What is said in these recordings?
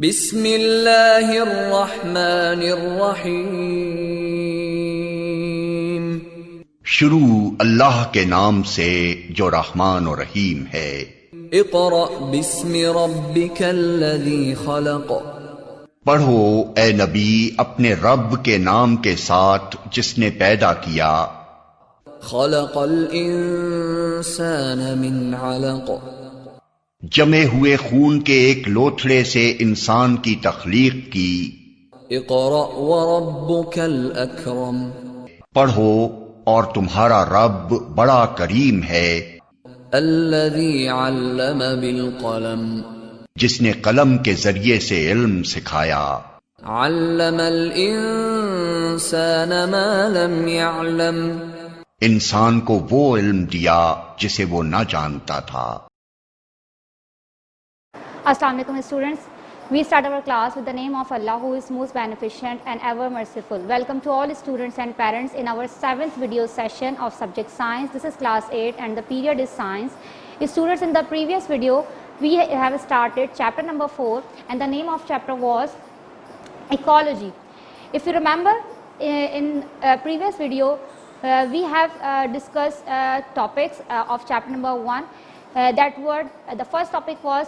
बिस्मिल्लाहिर्रहमानिर्रहीम। शुरू अल्लाह के नाम से जो रहमान और रहीम है। इक़रा बिस्मि रब्बिकल्लज़ी खलक़। पढ़ो ए नबी अपने रब के नाम के साथ जिसने पैदा किया। खलक़ल इंसान मिन अलक़। जमे हुए खून के एक लोथड़े से इंसान की तख्लीक की। इक़रा व रब्बुकल अकरम। पढ़ो और तुम्हारा रब बड़ा करीम है। अल्लज़ी अल्लम बिल क़लम। जिसने कलम के जरिए से इल्म सिखाया। अल्लमल इंसान मा लम यअलम। इंसान को वो इल्म दिया जिसे वो न जानता था। Assalamu alaikum students. We start our class with the name of Allah who is most beneficent and ever merciful. Welcome to all students and parents in our 7th video session of subject science. This is class 8 and the period is science. Students, in the previous video we have started chapter number 4 and the name of chapter was ecology. If you remember in previous video we have discussed topics of chapter number 1. The first topic was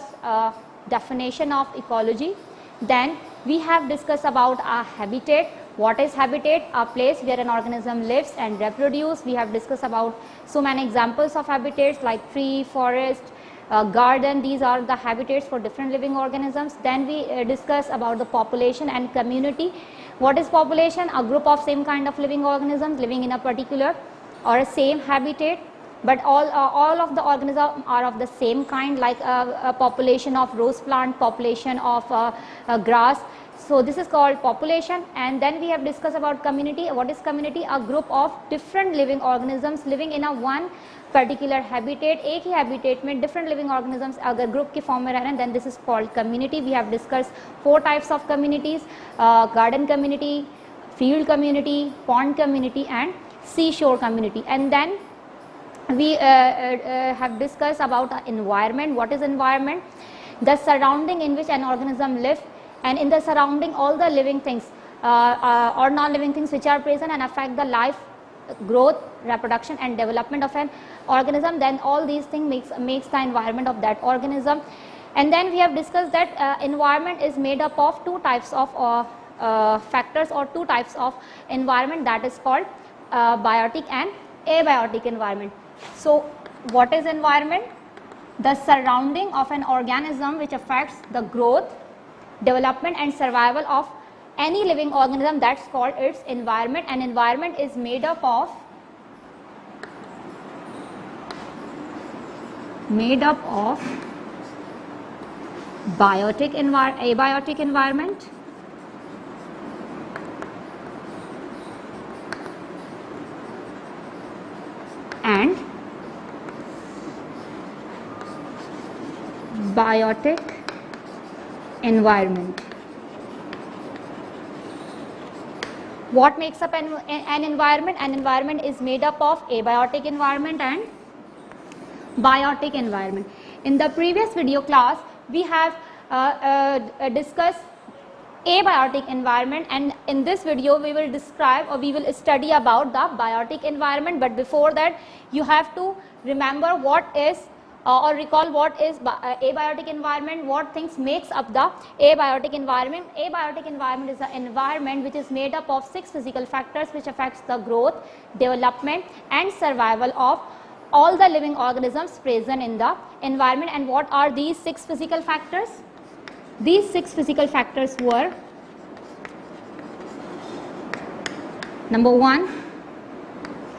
definition of ecology. Then we have discussed about a habitat. What is habitat? A place where an organism lives and reproduce. We have discussed about so many examples of habitats like tree, forest, garden. These are the habitats for different living organisms. Then we discuss about the population and community. What is population? A group of same kind of living organisms living in a particular or a same habitat, but all of the organisms are of the same kind, like a population of rose plant, population of grass. So this is called population. And then we have discussed about community. What is community? A group of different living organisms living in a one particular habitat. एक ही habitat में different living organisms अगर group के form में रह रहे हैं, then this is called community. We have discussed 4 types of communities: garden community, field community, pond community and seashore community. And then we have discussed about environment. What is environment? The surrounding in which an organism lives, and in the surrounding all the living things or non-living things which are present and affect the life, growth, reproduction and development of an organism. Then all these things makes the environment of that organism. And then we have discussed that environment is made up of 2 types of factors or 2 types of environment, that is called biotic and abiotic environment. So what is environment? The surrounding of an organism which affects the growth, development and survival of any living organism, that's called its environment. And environment is made up of abiotic environment and biotic environment. What makes up an environment? An environment is made up of abiotic environment and biotic environment. In the previous video class we have discussed abiotic environment, and in this video we will describe or we will study about the biotic environment. But before that you have to remember what is or recall what is abiotic environment, what things makes up the abiotic environment. Abiotic environment is an environment which is made up of 6 physical factors which affects the growth, development and survival of all the living organisms present in the environment. And what are these 6 physical factors? These 6 physical factors were: number 1,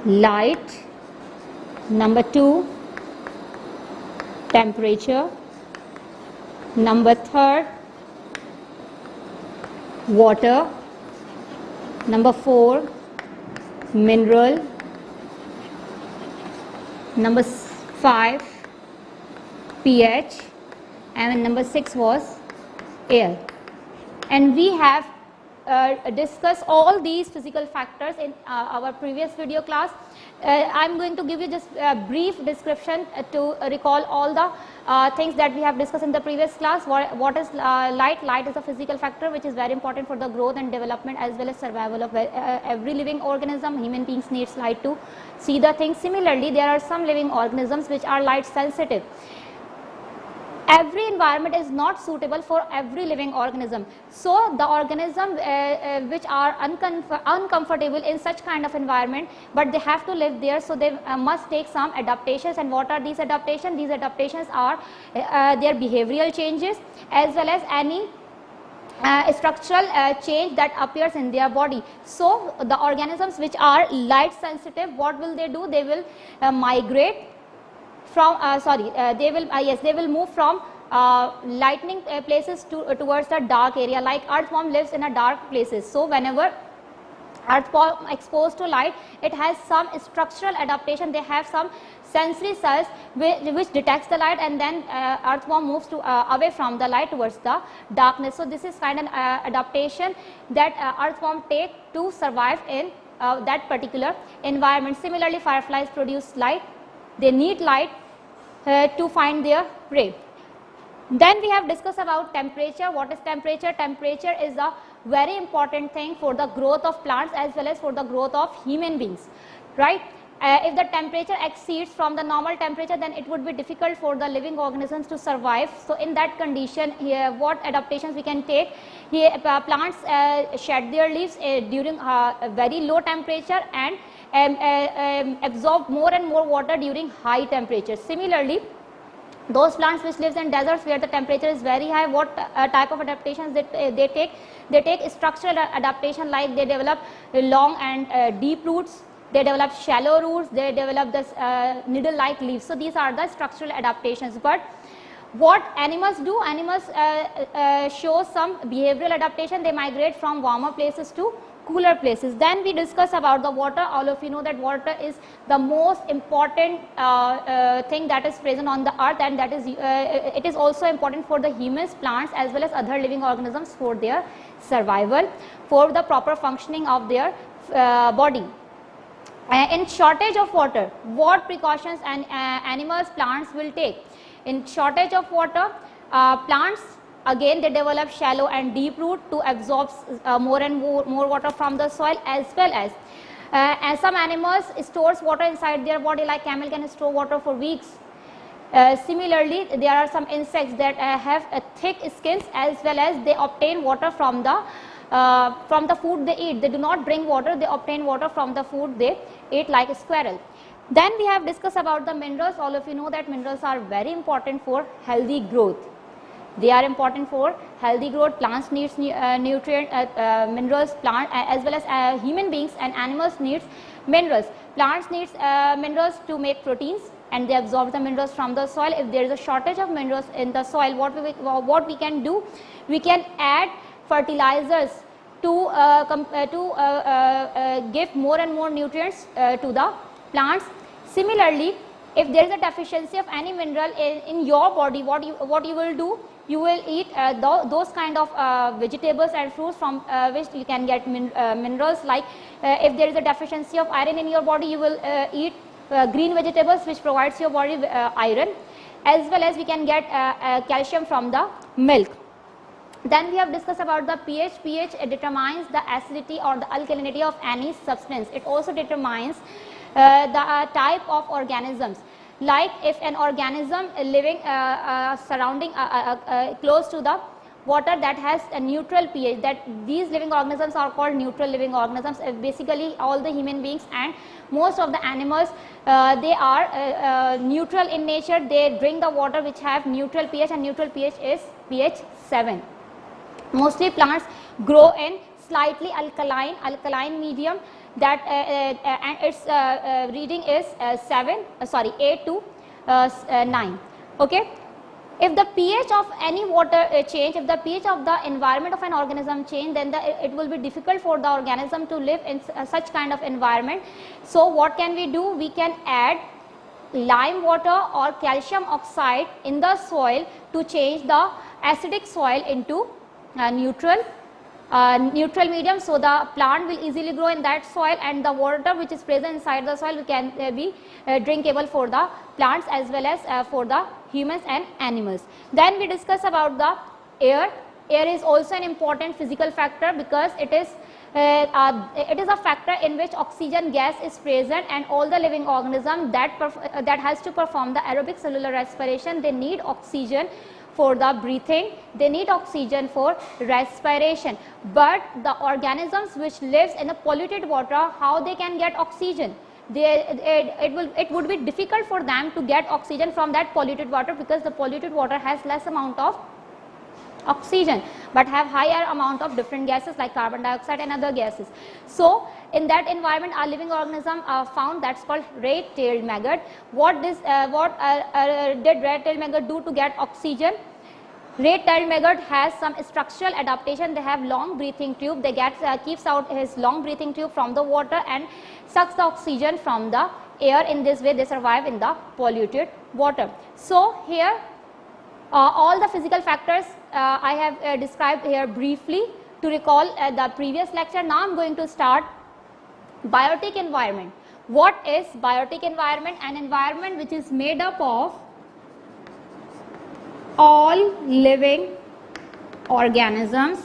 light; number 2, temperature; number 3, water; number 4, mineral; number 5, pH; and number 6 was air. And we have discussed all these physical factors in our previous video class. I'm going to give you just a brief description to recall all the things that we have discussed in the previous class. What is light? Light is a physical factor which is very important for the growth and development as well as survival of every living organism. Human beings needs light to see the things. Similarly, there are some living organisms which are light sensitive. Every environment is not suitable for every living organism. So the organism which are uncomfortable in such kind of environment, but they have to live there, so they must take some adaptations. And what are these adaptations? These adaptations are their behavioral changes as well as any structural change that appears in their body. So the organisms which are light sensitive, what will they do? They will migrate from they will move from lightning places towards the dark area. Like earthworm lives in a dark places, so whenever earthworm exposed to light, it has some structural adaptation. They have some sensory cells which detects the light, and then earthworm moves to away from the light towards the darkness. So this is kind of adaptation that earthworm take to survive in that particular environment. Similarly, fireflies produce light. They need light to find their prey. Then we have discussed about temperature. What is temperature? Temperature is a very important thing for the growth of plants as well as for the growth of human beings, right? If the temperature exceeds from the normal temperature, then it would be difficult for the living organisms to survive. So in that condition, here what adaptations we can take? Here plants shed their leaves during a very low temperature and absorb more and more water during high temperatures. Similarly, those plants which lives in deserts where the temperature is very high, what type of adaptations they take? They take structural adaptation, like they develop long and deep roots, they develop shallow roots, they develop this needle like leaves. So these are the structural adaptations. But what animals do? Animals show some behavioral adaptation. They migrate from warmer places to cooler places. Then we discuss about the water. All of you know that water is the most important thing that is present on the earth, and that is it is also important for the humans, plants as well as other living organisms for their survival, for the proper functioning of their body. In shortage of water, what precautions and animals, plants will take? In shortage of water, plants again they develop shallow and deep root to absorb more and more water from the soil, as well as some animals stores water inside their body, like camel can store water for weeks. Similarly, there are some insects that have thick skins, as well as they obtain water from the food they eat. They do not drink water, they obtain water from the food they eat, like a squirrel. Then we have discussed about the minerals. All of you know that minerals are very important for healthy growth. They are important for healthy growth. Plants needs nutrient minerals, plant as well as human beings and animals needs minerals. Plants needs minerals to make proteins, and they absorb the minerals from the soil. If there is a shortage of minerals in the soil, what we can do? We can add fertilizers to give more and more nutrients to the plants. Similarly, if there is a deficiency of any mineral in your body, what you will do? You will eat those kind of vegetables and fruits from which you can get minerals. Like if there is a deficiency of iron in your body, you will eat green vegetables which provides your body iron, as well as we can get calcium from the milk. Then we have discussed about the pH. pH determines the acidity or the alkalinity of any substance. It also determines the type of organisms. Like if an organism living surrounding close to the water that has a neutral pH, that these living organisms are called neutral living organisms. Basically all the human beings and most of the animals they are neutral in nature. They drink the water which have neutral pH, and neutral pH is pH 7. Mostly plants grow in slightly alkaline medium, that and its reading is 8 to 9. Okay. If the pH of any water change, if the pH of the environment of an organism change, then it will be difficult for the organism to live in such kind of environment. So what can we do? We can add lime water or calcium oxide in the soil to change the acidic soil into neutral neutral medium, so the plant will easily grow in that soil, and the water which is present inside the soil can be drinkable for the plants as well as for the humans and animals. Then we discuss about the air. Air is also an important physical factor because it is a factor in which oxygen gas is present, and all the living organism that has to perform the aerobic cellular respiration, they need oxygen for the breathing, they need oxygen for respiration. But the organisms which lives in a polluted water, how they can get oxygen? It would be difficult for them to get oxygen from that polluted water, because the polluted water has less amount of oxygen but have higher amount of different gases like carbon dioxide and other gases. So in that environment, our living organism are found, that's called red-tailed maggot. What did red-tailed maggot do to get oxygen? Red-tailed maggot has some structural adaptation. They have long breathing tube. They keeps out his long breathing tube from the water and sucks the oxygen from the air. In this way they survive in the polluted water. So here all the physical factors I have described here briefly to recall the previous lecture. Now I am going to start biotic environment. What is biotic environment? An environment which is made up of all living organisms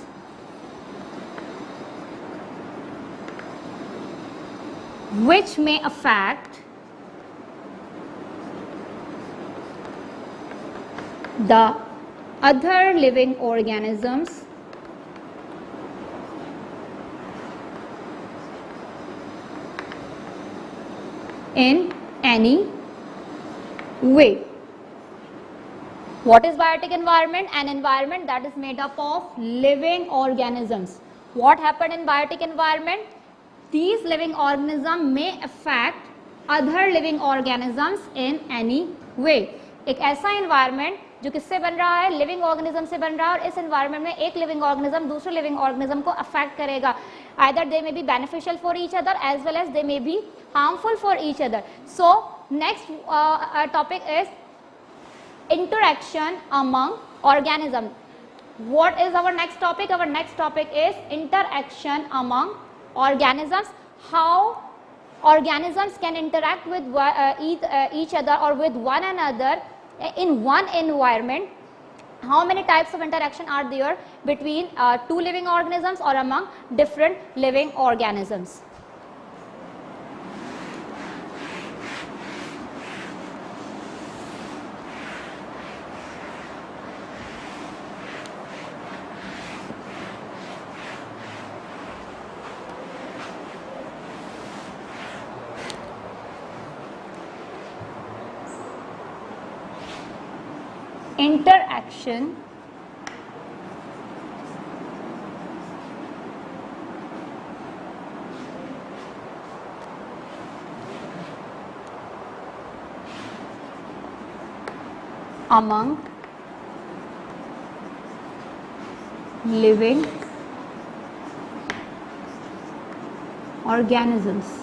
which may affect the other living organisms in any way. What is biotic environment? An environment that is made up of living organisms. What happened in biotic environment? These living organisms may affect other living organisms in any way. एक ऐसा environment जो किससे बन रहा है? Living organism से बन रहा है, और इस एनवायरनमेंट में एक लिविंग ऑर्गेनिज्म दूसरे लिविंग ऑर्गेनिज्म को अफेक्ट करेगा. either they may be beneficial for each other as well as they may be harmful for each other. So next topic is interaction among organisms. What is our next topic? Our next topic is interaction among organisms. How organisms can interact with each other or with one another in one environment. How many types of interaction are there between two living organisms or among different living organisms? Interaction among living organisms.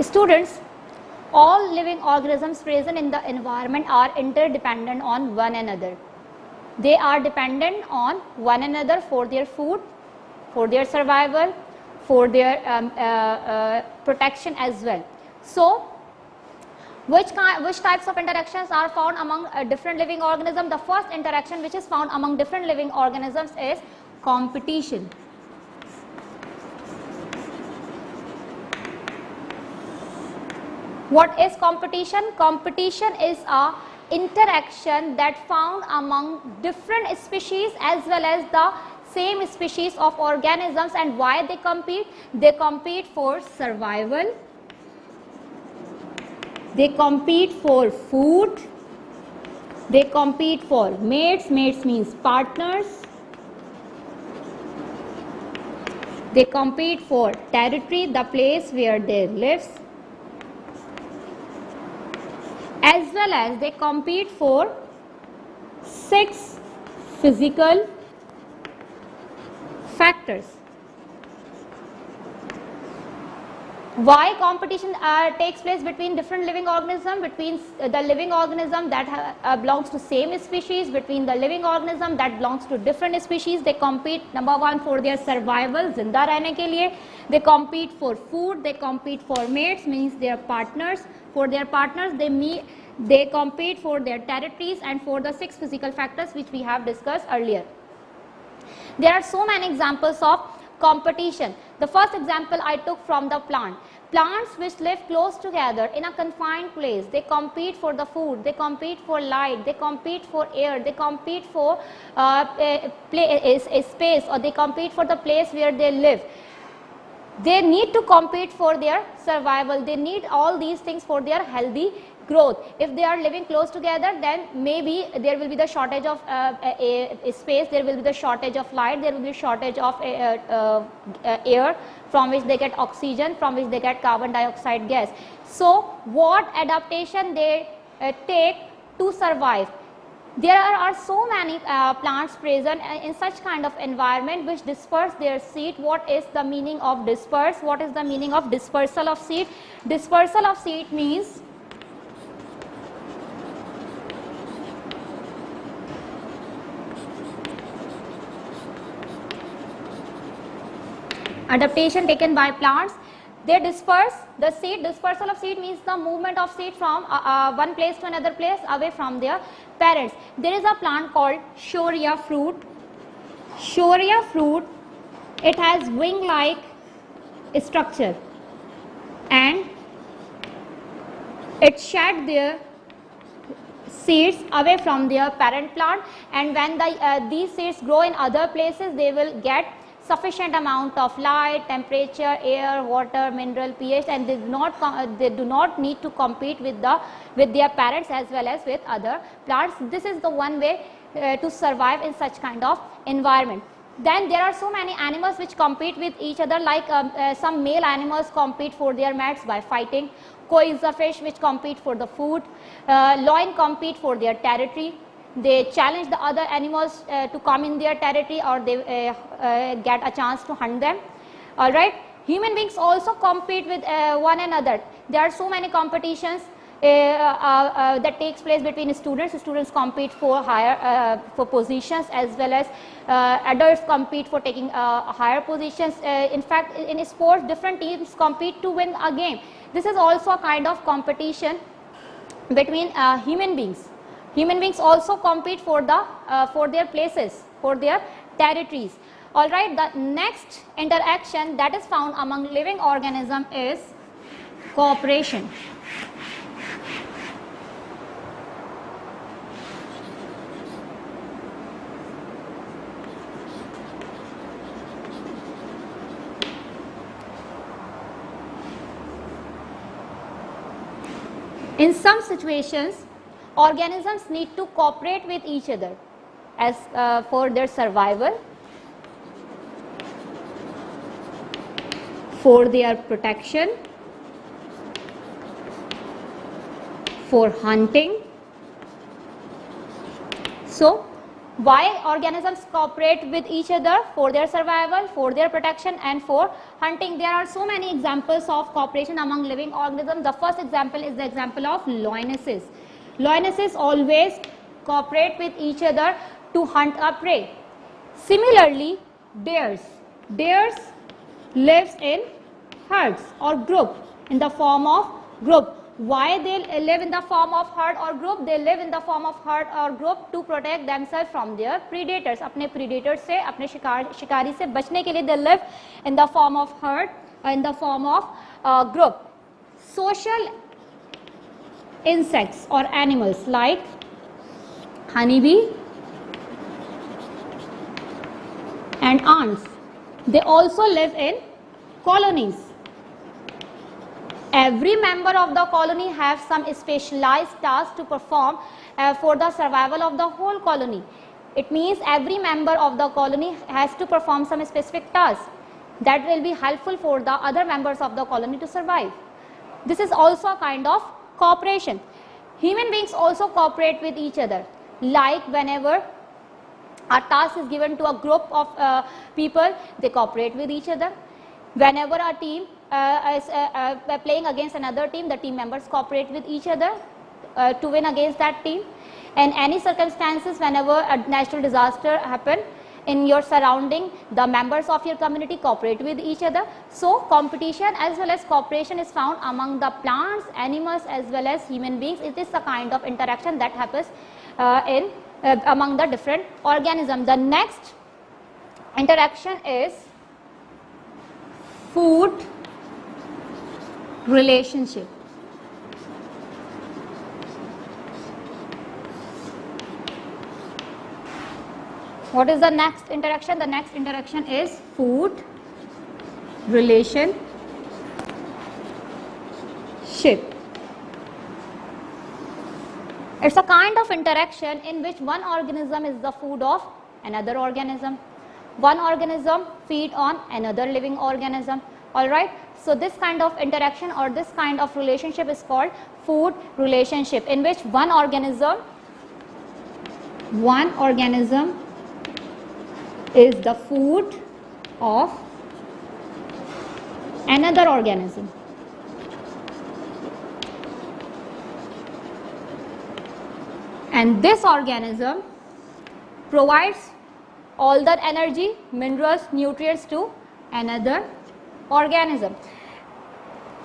Students, all living organisms present in the environment are interdependent on one another. They are dependent on one another for their food, for their survival, for their protection as well. So, which types of interactions are found among different living organisms? The first interaction which is found among different living organisms is competition. What is competition? Competition is a interaction that found among different species as well as the same species of organisms. And why they compete? They compete for survival, they compete for food, they compete for mates. Mates means partners. They compete for territory, the place where they live, as well as they compete for 6 physical factors. Why competition takes place between different living organisms, between the living organism that belongs to same species, between the living organism that belongs to different species. They compete, number one, for their survival, जिंदा रहने के लिए. They compete for food, they compete for mates, means their partners. For their partners, they compete for their territories and for the 6 physical factors which we have discussed earlier. There are so many examples of competition. The first example I took from the plant. Plants which live close together in a confined place, they compete for the food, they compete for light, they compete for air, they compete for a space, or they compete for the place where they live. They need to compete for their survival. They need all these things for their healthy growth. If they are living close together, then maybe there will be the shortage of a space, there will be the shortage of light, there will be shortage of air from which they get oxygen, from which they get carbon dioxide gas. So what adaptation they take to survive? There are so many plants present in such kind of environment which disperse their seed. What is the meaning of disperse? What is the meaning of dispersal of seed? Dispersal of seed means adaptation taken by plants. They disperse the seed. Dispersal of seed means the movement of seed from one place to another place away from their parents. There is a plant called shorea fruit. Shorea fruit, it has wing-like structure and it shed their seeds away from their parent plant, and when these seeds grow in other places, they will get sufficient amount of light, temperature, air, water, mineral, pH, and they do not need to compete with their parents as well as with other plants. This is the one way to survive in such kind of environment. Then there are so many animals which compete with each other, like some male animals compete for their mates by fighting. Koi is a fish which compete for the food. Loin compete for their territory. They challenge the other animals to come in their territory, or they get a chance to hunt them. Alright, human beings also compete with one another. There are so many competitions that takes place between students. Students compete for higher for positions, as well as adults compete for taking higher positions. In fact, in sports, different teams compete to win a game. This is also a kind of competition between human beings. Human beings also compete for their places, for their territories. Alright, the next interaction that is found among living organisms is cooperation. In some situations, organisms need to cooperate with each other as for their survival, for their protection, for hunting. So, why organisms cooperate with each other? For their survival, for their protection, and for hunting. There are so many examples of cooperation among living organisms. The first example is the example of lionesses. Lionesses always cooperate with each other to hunt a prey. Similarly, bears lives in herds or group, in the form of group. Why they live in the form of herd or group? They live in the form of herd or group to protect themselves from their predators. अपने predators से, अपने शिकारी से बचने के लिए they live in the form of herd, in the form of group. Social insects or animals like honeybee and ants, they also live in colonies. Every member of the colony has some specialized task to perform for the survival of the whole colony. It means every member of the colony has to perform some specific task that will be helpful for the other members of the colony to survive. This is also a kind of cooperation. Human beings also cooperate with each other, like whenever a task is given to a group of people, they cooperate with each other. Whenever a team playing against another team, the team members cooperate with each other to win against that team. In any circumstances, whenever a natural disaster happen in your surrounding, the members of your community cooperate with each other. So competition as well as cooperation is found among the plants, animals as well as human beings. It is the kind of interaction that happens among the different organisms. The next interaction is food relationship. What is the next interaction? The next interaction is food relationship. It's a kind of interaction in which one organism is the food of another organism. One organism feed on another living organism. Alright. So this kind of interaction or this kind of relationship is called food relationship, in which one organism is the food of another organism. And this organism provides all the energy, minerals, nutrients to another organism.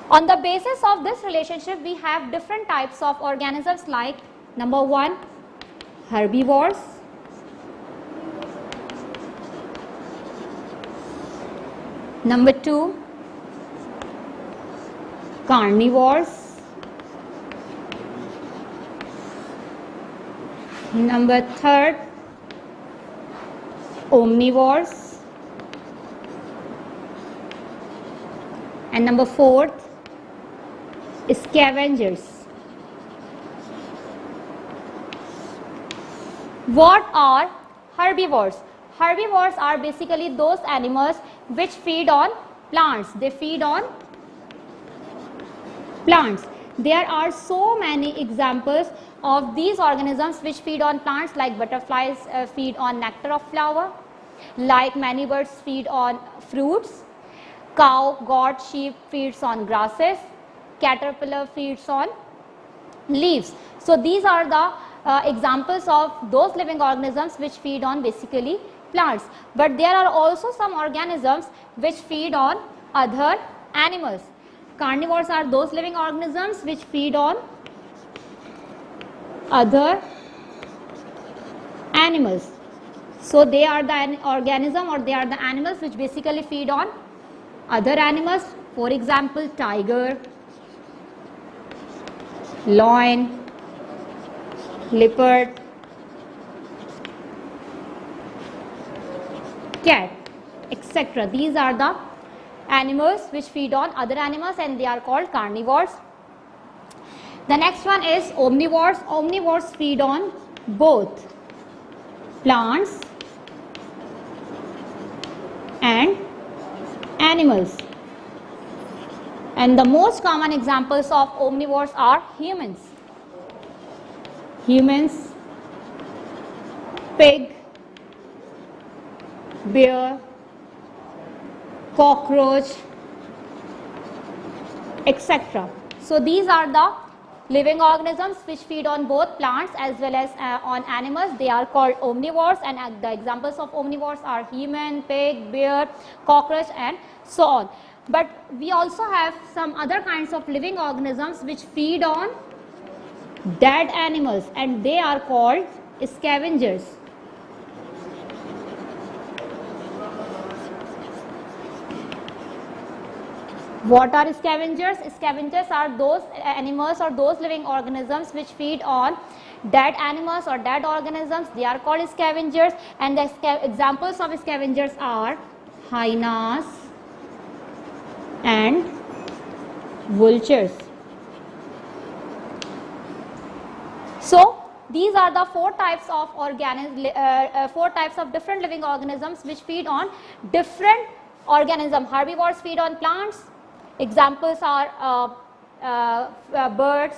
On the basis of this relationship, we have different types of organisms, like number 1, herbivores. Number 2, carnivores. Number 3, omnivores. And number 4, scavengers. What are herbivores? Herbivores are basically those animals which feed on plants. They feed on plants. There are so many examples of these organisms which feed on plants, like butterflies feed on nectar of flower, like many birds feed on fruits, cow, goat, sheep feeds on grasses, caterpillar feeds on leaves. So these are the examples of those living organisms which feed on basically plants. But there are also some organisms which feed on other animals. Carnivores are those living organisms which feed on other animals. So they are the organism, or they are the animals which basically feed on other animals. For example, tiger, lion, leopard, cat, etc. These are the animals which feed on other animals, and they are called carnivores. The next one is omnivores. Omnivores feed on both plants and animals. And the most common examples of omnivores are humans. Humans, pig, bear, cockroach, etc. So these are the living organisms which feed on both plants as well as on animals. They are called omnivores, and the examples of omnivores are human, pig, bear, cockroach, and so on. But we also have some other kinds of living organisms which feed on dead animals, and they are called scavengers. What are scavengers? Scavengers are those animals or those living organisms which feed on dead animals or dead organisms. They are called scavengers, and the examples of scavengers are hyenas and vultures. So these are the four types of different living organisms which feed on different organisms. Herbivores feed on plants. Examples are birds,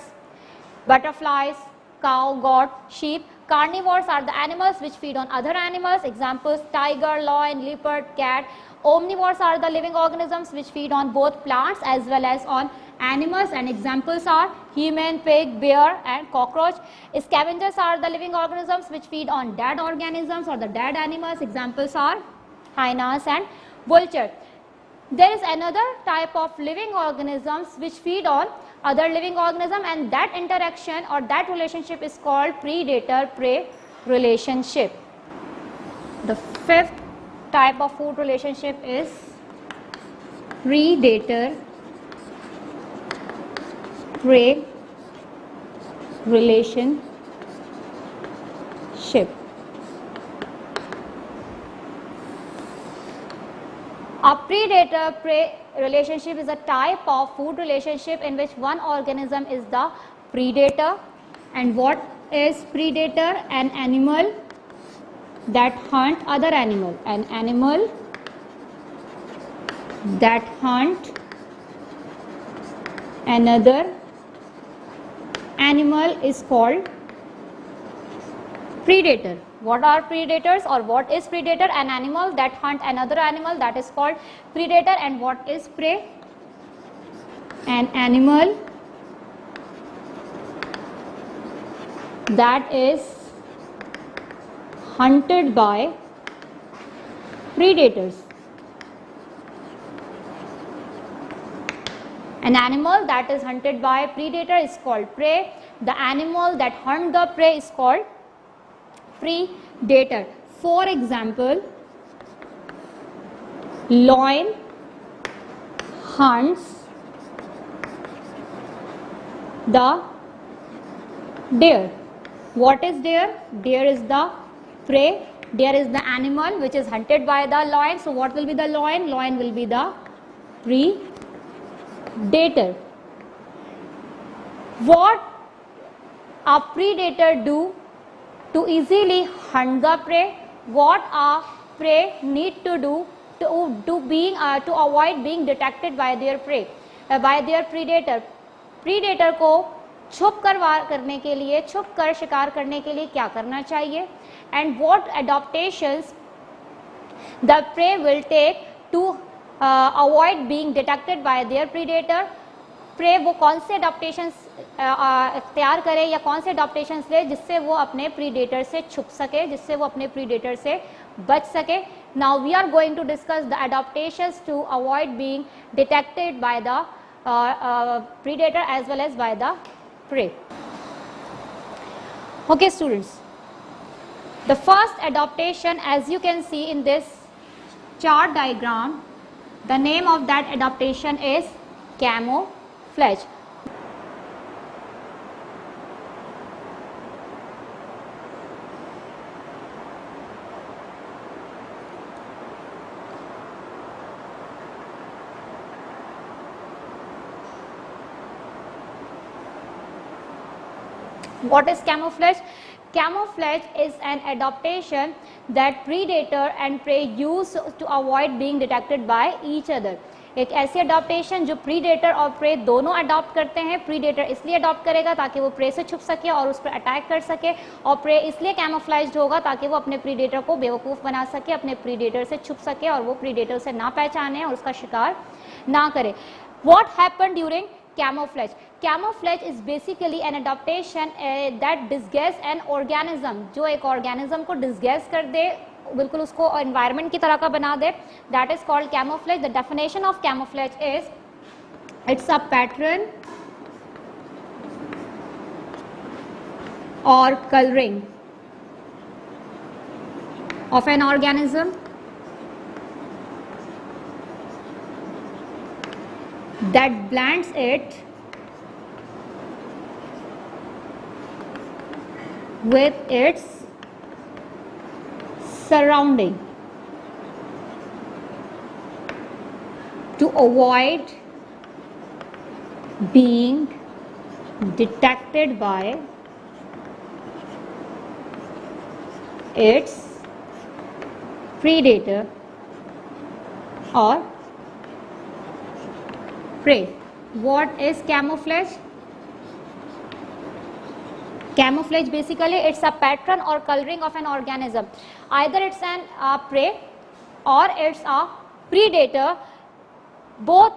butterflies, cow, goat, sheep. Carnivores are the animals which feed on other animals. Examples: tiger, lion, leopard, cat. Omnivores are the living organisms which feed on both plants as well as on animals, and examples are human, pig, bear and cockroach. Scavengers are the living organisms which feed on dead organisms or the dead animals. Examples are hyenas and vulture. There is another type of living organisms which feed on other living organism, and that interaction or that relationship is called predator-prey relationship. The fifth type of food relationship is predator-prey relationship. A predator-prey relationship is a type of food relationship in which one organism is the predator. And what is predator? An animal that hunt other animal. An animal that hunt another animal is called predator. What are predators, or what is predator? An animal that hunt another animal, that is called predator. And what is prey? An animal that is hunted by predators. An animal that is hunted by predator is called prey. The animal that hunt the prey is called predator. For example, lion hunts the deer. What is deer? Deer is the prey. Deer is the animal which is hunted by the lion. So what will be the lion? Lion will be the predator. What a predator do to easily hunt the prey? What a prey need to do to avoid being detected by their prey, by their predator? predator को छुप करने के लिए, छुप कर शिकार करने के लिए क्या करना चाहिए? And what adaptations the prey will take to avoid being detected by their predator? Prey वो कौन से अडॉप्टेशंस इख्तियार करे या कौन से अडॉप्टेशंस ले जिससे वो अपने प्रीडेटर से छुप सके, जिससे वो अपने प्रीडेटर से बच सके. Now we are going to discuss the adaptations to avoid being detected by the predator as well as by the prey. Okay students, the first adaptation, as you can see in this chart diagram, the name of that adaptation is camouflage. What is camouflage? Camouflage is an adaptation that predator and prey use to avoid being detected by each other. एक ऐसी adaptation जो predator और pray दोनों adopt करते हैं. Predator इसलिए adopt करेगा ताकि वो प्रे से छुप सके और उस पर अटैक कर सके, और प्रे इसलिए कैमोफ्लेज्ड होगा ताकि वो अपने प्रीडेटर को बेवकूफ़ बना सके, अपने प्रीडेटर से छुप सके और वो प्रीडेटर से ना पहचाने और उसका शिकार ना करे. What happened during camouflage? Camouflage is basically an adaptation that disguise an organism. जो एक organism को disguise कर दे, बिल्कुल उसको environment की तरह का बना दे, that is called camouflage. The definition of camouflage is it's a pattern or coloring of an organism that blends it with its surrounding to avoid being detected by its predator or prey. What is camouflage? Camouflage basically it's a pattern or coloring of an organism. Either it's an prey or it's a predator. Both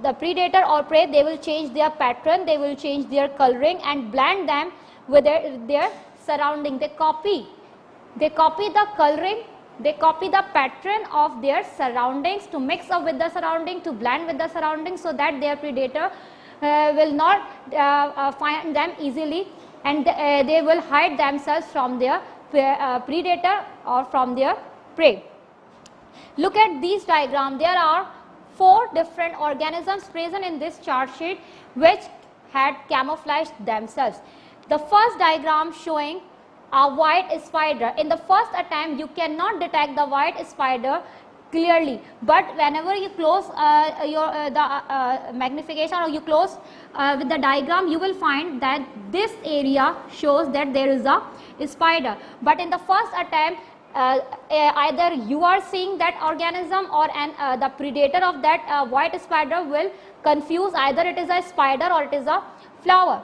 the predator or prey, they will change their pattern, they will change their coloring and blend them with their surrounding. They copy the coloring, they copy the pattern of their surroundings to mix up with the surrounding, to blend with the surroundings, so that their predator will not find them easily, and they will hide themselves from their predator or from their prey. Look at these diagrams. There are 4 different organisms present in this chart sheet which had camouflaged themselves. The first diagram showing a white spider. In the first attempt you cannot detect the white spider clearly, but whenever you close the magnification, or you close with the diagram, you will find that this area shows that there is a spider. But in the first attempt, either you are seeing that organism, or the predator of that white spider will confuse either it is a spider or it is a flower.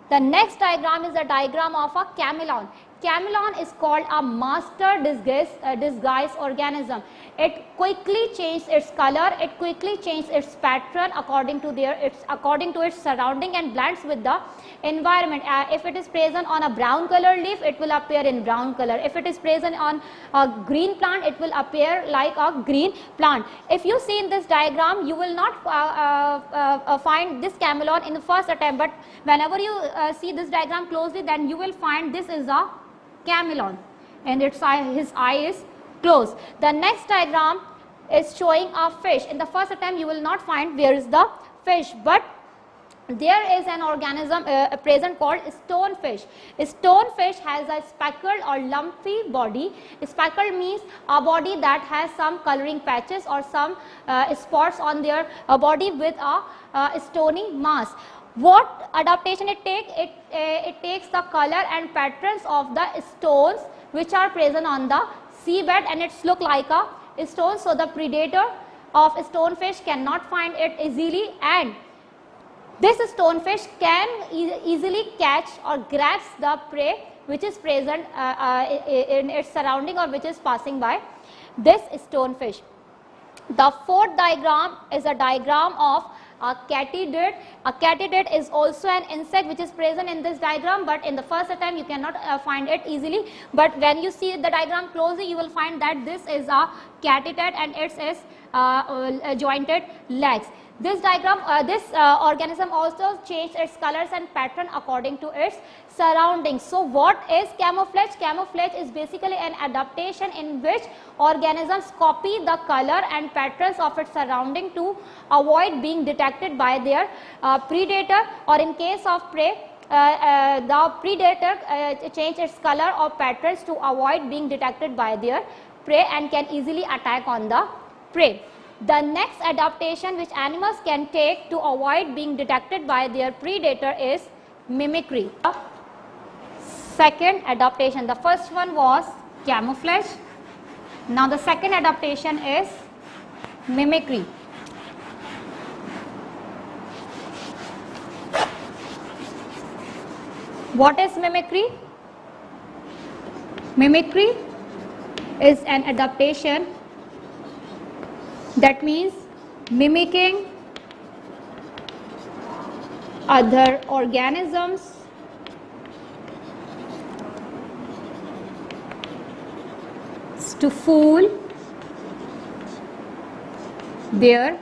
The next diagram is a diagram of a chameleon. Chameleon is called a master disguise organism. It quickly changes its color, it quickly changes its pattern according to its surrounding and blends with the environment. If it is present on a brown color leaf, it will appear in brown color. If it is present on a green plant, it will appear like a green plant. If you see in this diagram, you will not find this chameleon in the first attempt, but whenever you see this diagram closely, then you will find this is a chameleon and his eye is closed. The next diagram is showing a fish. In the first attempt you will not find where is the fish, but there is an organism present called stonefish. Stonefish has a speckled or lumpy body. Speckled means a body that has some coloring patches or some spots on their body with a stony mass. What adaptation it takes? It takes the color and patterns of the stones which are present on the seabed, and it's look like a stone, so the predator of stonefish cannot find it easily, and this stonefish can easily catch or grasp the prey which is present in its surrounding or which is passing by this stonefish. The fourth diagram is a diagram of a katydid. A katydid is also an insect which is present in this diagram, but in the first attempt you cannot find it easily, but when you see the diagram closely, you will find that this is a katydid and it is jointed legs. This diagram, this organism also changes its colors and pattern according to its surroundings. So what is camouflage? Camouflage is basically an adaptation in which organisms copy the color and patterns of its surrounding to avoid being detected by their predator, or in case of prey, the predator changes its color or patterns to avoid being detected by their prey and can easily attack on the prey. The next adaptation which animals can take to avoid being detected by their predator is mimicry. Second adaptation, the first one was camouflage. Now the second adaptation is mimicry. What is mimicry? Mimicry is an adaptation, that means mimicking other organisms to fool their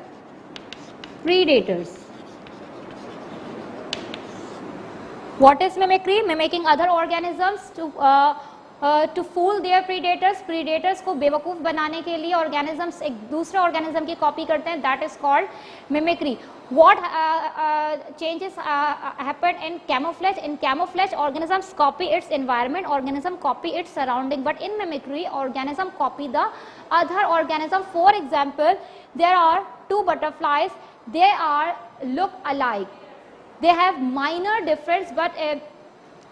predators. What is mimicry? Mimicking other organisms to fool their predators. Predators को बेवकूफ़ बनाने के लिए organisms एक दूसरे organism की copy करते हैं. That is called mimicry. What changes happen in camouflage? In camouflage, organisms copy its environment, organism copy its surrounding. But in mimicry, organism copy the other organism. For example, there are two butterflies. They look alike. They have minor difference, but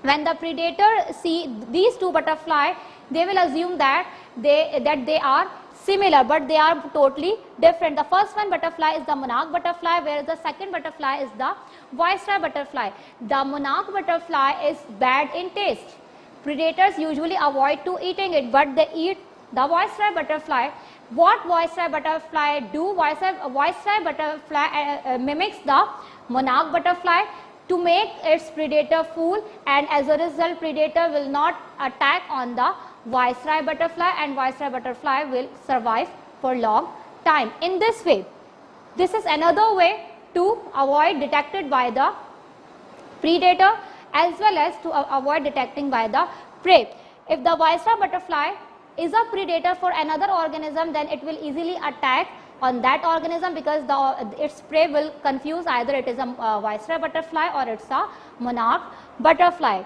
when the predator see these two butterflies, they will assume that they are similar, but they are totally different. The first one butterfly is the monarch butterfly, whereas the second butterfly is the viceroy butterfly. The monarch butterfly is bad in taste. Predators usually avoid to eating it, but they eat the viceroy butterfly. What viceroy butterfly do? Viceroy butterfly mimics the monarch butterfly to make its predator fool, and as a result predator will not attack on the viceroy butterfly, and viceroy butterfly will survive for long time. In this way, this is another way to avoid detected by the predator as well as to avoid detecting by the prey. If the viceroy butterfly is a predator for another organism, then it will easily attack on that organism, because its prey will confuse either it is a viceroy butterfly or it's a monarch butterfly.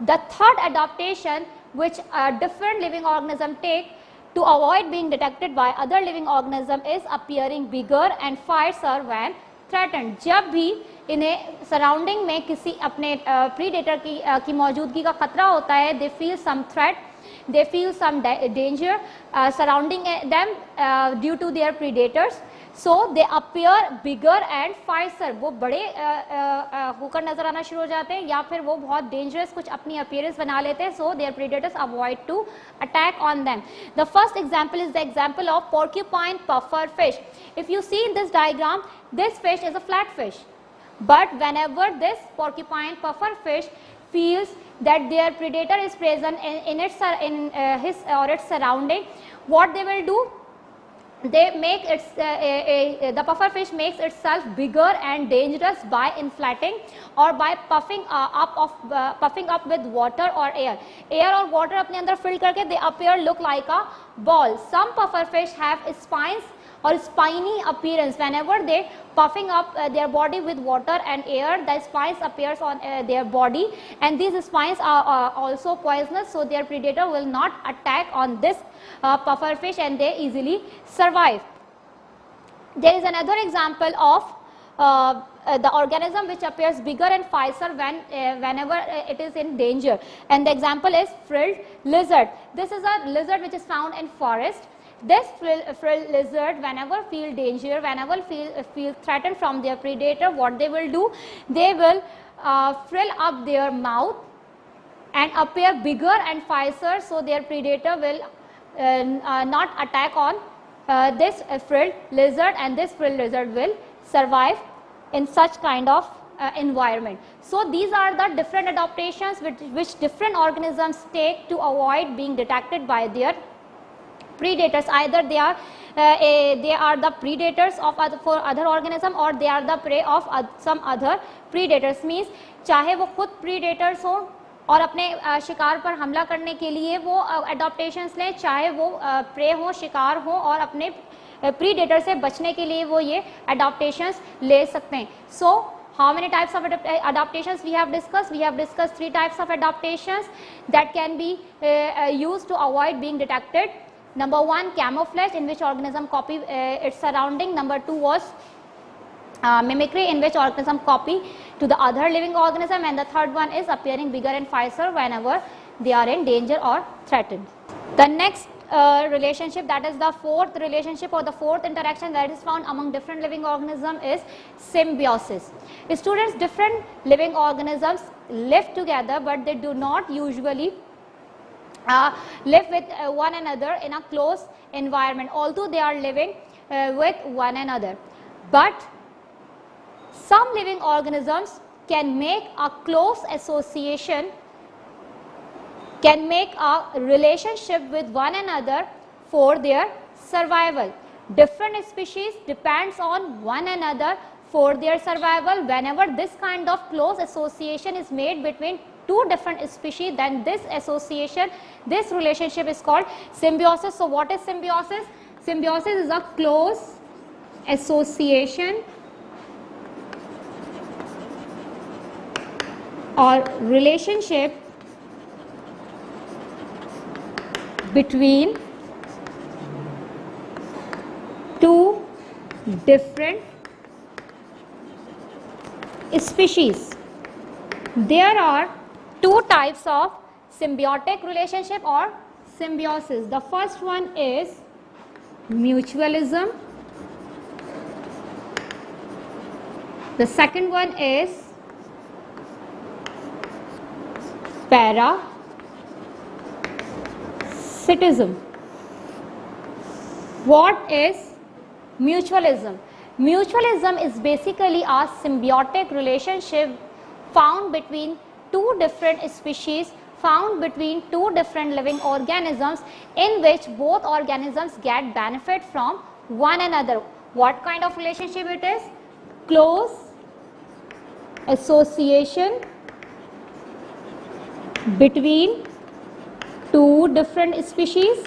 The third adaptation which different living organism take to avoid being detected by other living organism is appearing bigger and fiercer when threatened. जब भी इन्हें surrounding में किसी अपने predator की मौजूदगी का खतरा होता है, they feel some threat, they feel some danger surrounding them due to their predators, so they appear bigger and fiercer. वो बड़े होकर नजर आना शुरू हो जाते हैं, या फिर वो बहुत dangerous कुछ अपनी appearance बना लेते हैं, so their predators avoid to attack on them. The first example is the example of porcupine puffer fish. If you see in this diagram, this fish is a flat fish, but whenever this porcupine puffer fish feels that their predator is present in his or its surrounding, what they will do? They make the puffer fish makes itself bigger and dangerous by inflating or by puffing up with water or air. Air or water अपने अंदर fill करके they appear look like a ball. Some puffer fish have spines or spiny appearance. Whenever they puffing up their body with water and air, the spines appears on their body, and these spines are also poisonous, so their predator will not attack on this puffer fish and they easily survive. There is another example of the organism which appears bigger and fiercer whenever it is in danger, and the example is frilled lizard. This is a lizard which is found in forest. This frilled lizard, whenever feel danger, whenever feel threatened from their predator, what they will do? They will frill up their mouth and appear bigger and fiercer, so their predator will not attack on this frilled lizard, and this frilled lizard will survive in such kind of environment. So these are the different adaptations which different organisms take to avoid being detected by their predators. Either they are the predators of for other organism, or they are the prey of some other predators. Means चाहे वो खुद predators हों और अपने शिकार पर हमला करने के लिए वो adaptations लें, चाहे वो prey हो, शिकार हो, और अपने predator से बचने के लिए वो ये adaptations ले सकते हैं. So how many types of adaptations we have discussed? We have discussed 3 types of adaptations that can be used to avoid being detected. Number 1, camouflage, in which organism copy its surrounding. Number 2 was mimicry, in which organism copy to the other living organism, and the third one is appearing bigger and fiercer whenever they are in danger or threatened. The next relationship, that is the fourth relationship or the fourth interaction that is found among different living organisms, is symbiosis. Students, different living organisms live together, but they do not usually live with one another in a close environment, although they are living with one another. But some living organisms can make a close association, can make a relationship with one another for their survival. Different species depends on one another for their survival. Whenever this kind of close association is made between two different species, then this association, this relationship is called symbiosis. So what is symbiosis? Symbiosis is a close association or relationship between two different species. There are 2 types of symbiotic relationship or symbiosis. The first one is mutualism. The second one is parasitism. What is mutualism? Mutualism is basically a symbiotic relationship found between two different species, found between two different living organisms, in which both organisms get benefit from one another. What kind of relationship it is? Close association between two different species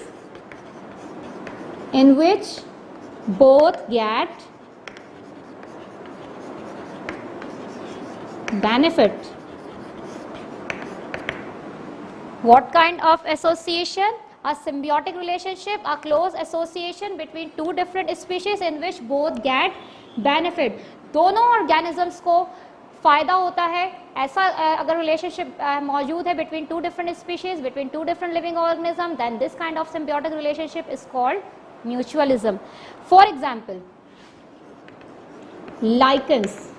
in which both get benefit. What kind of association? A symbiotic relationship, a close association between two different species in which both get benefit. दोनों organisms को फ़ायदा होता है, ऐसा अगर relationship मौजूद है between two different species, between two different living organisms, then this kind of symbiotic relationship is called mutualism. For example, lichens.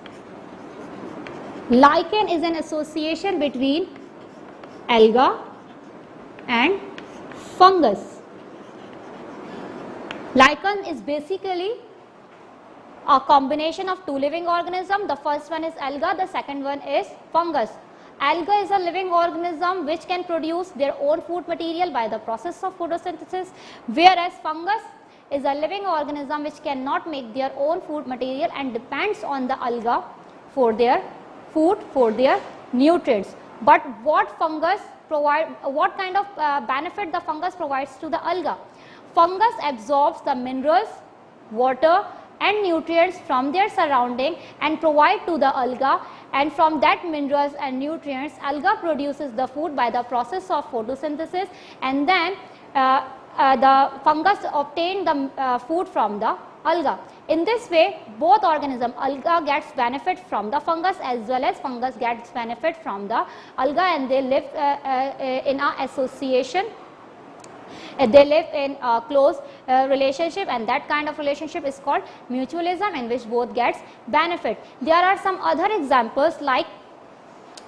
Lichen is an association between alga and fungus. Lichen is basically a combination of two living organisms. The first one is alga, the second one is fungus. Alga is a living organism which can produce their own food material by the process of photosynthesis, whereas fungus is a living organism which cannot make their own food material and depends on the alga for their food, for their nutrients. But what fungus provide, what kind of benefit the fungus provides to the alga? Fungus absorbs the minerals, water and nutrients from their surrounding and provide to the alga, and from that minerals and nutrients alga produces the food by the process of photosynthesis, and then the fungus obtain the food from the alga. In this way, both organisms, alga gets benefit from the fungus as well as fungus gets benefit from the alga, and they live in a association. They live in a close relationship, and that kind of relationship is called mutualism, in which both gets benefit. There are some other examples like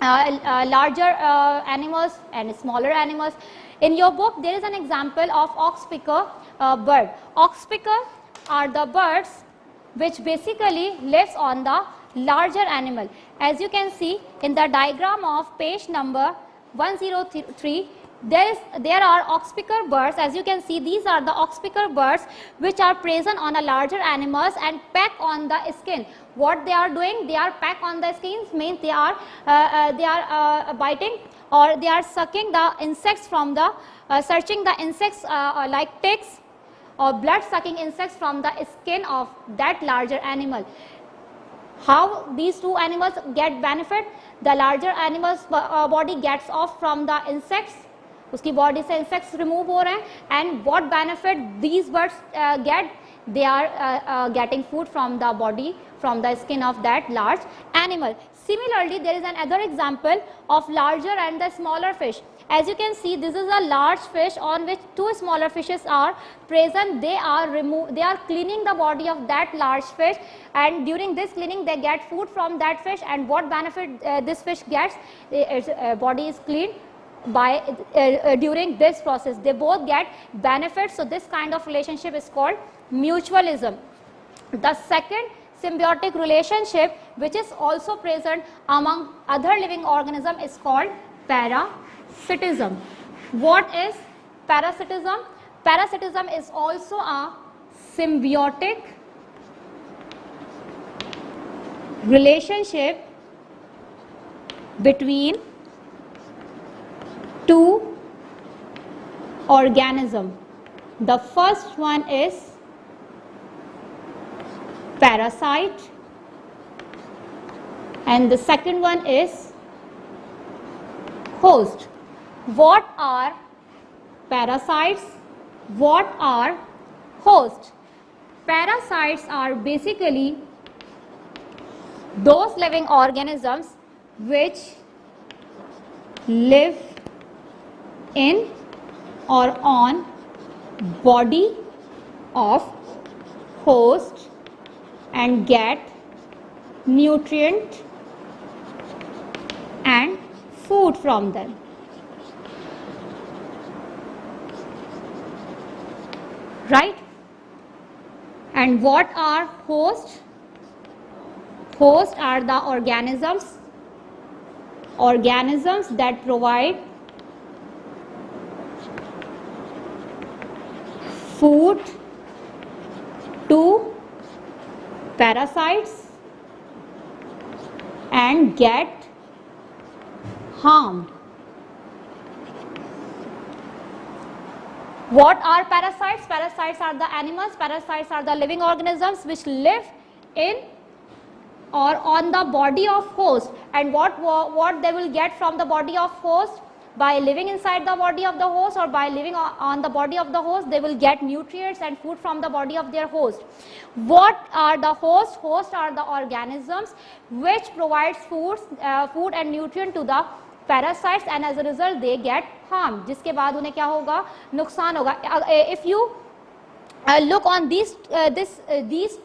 larger animals and smaller animals. In your book, there is an example of oxpecker bird. Oxpecker are the birds which basically lives on the larger animal. As you can see in the diagram of page number 103, there are oxpecker birds. As you can see, these are the oxpecker birds which are present on a larger animals and peck on the skin. What they are doing? They are peck on the skins, means they are biting or they are sucking the insects from the searching the insects like ticks or blood sucking insects from the skin of that larger animal. How these two animals get benefit? The larger animal's body gets off from the insects, उसकी body से insects remove हो रहे हैं, and what benefit these birds get? they are getting food from the body, from the skin of that large animal. Similarly, there is another example of larger and the smaller fish. As you can see, this is a large fish on which two smaller fishes are present. They are cleaning the body of that large fish, and during this cleaning they get food from that fish. And what benefit this fish gets? Its body is cleaned by during this process. They both get benefits. So this kind of relationship is called mutualism. The second symbiotic relationship, which is also present among other living organisms, is called parasitism. What is parasitism? Parasitism is also a symbiotic relationship between two organisms. The first one is parasite and the second one is host. What are parasites? What are hosts? Parasites are basically those living organisms which live in or on body of host and get nutrient and food from them. Right? And what are hosts? Hosts are the organisms that provide food to parasites and get harmed. What are parasites? Parasites are the animals, parasites are the living organisms which live in or on the body of host. And what they will get from the body of host? By living inside the body of the host or by living on the body of the host, they will get nutrients and food from the body of their host. What are the hosts? Hosts are the organisms which provides food and nutrient to the parasites, and as a result they get harmed, जिसके बाद उन्हें क्या होगा, नुकसान होगा. If you look on these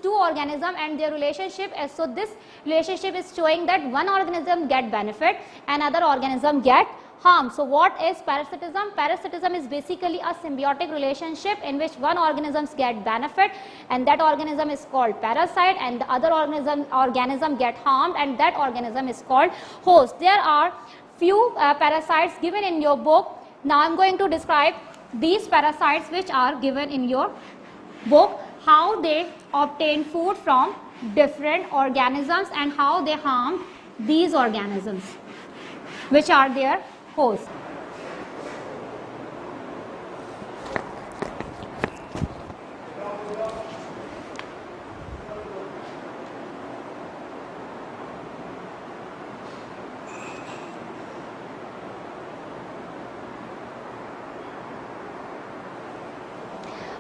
two organisms and their relationship, so this relationship is showing that one organism get benefit, another organism get harm. So what is parasitism? Parasitism is basically a symbiotic relationship in which one organism get benefit and that organism is called parasite, and the other organism get harmed and that organism is called host. There are few parasites given in your book. Now I am going to describe these parasites which are given in your book, how they obtain food from different organisms and how they harm these organisms which are their hosts.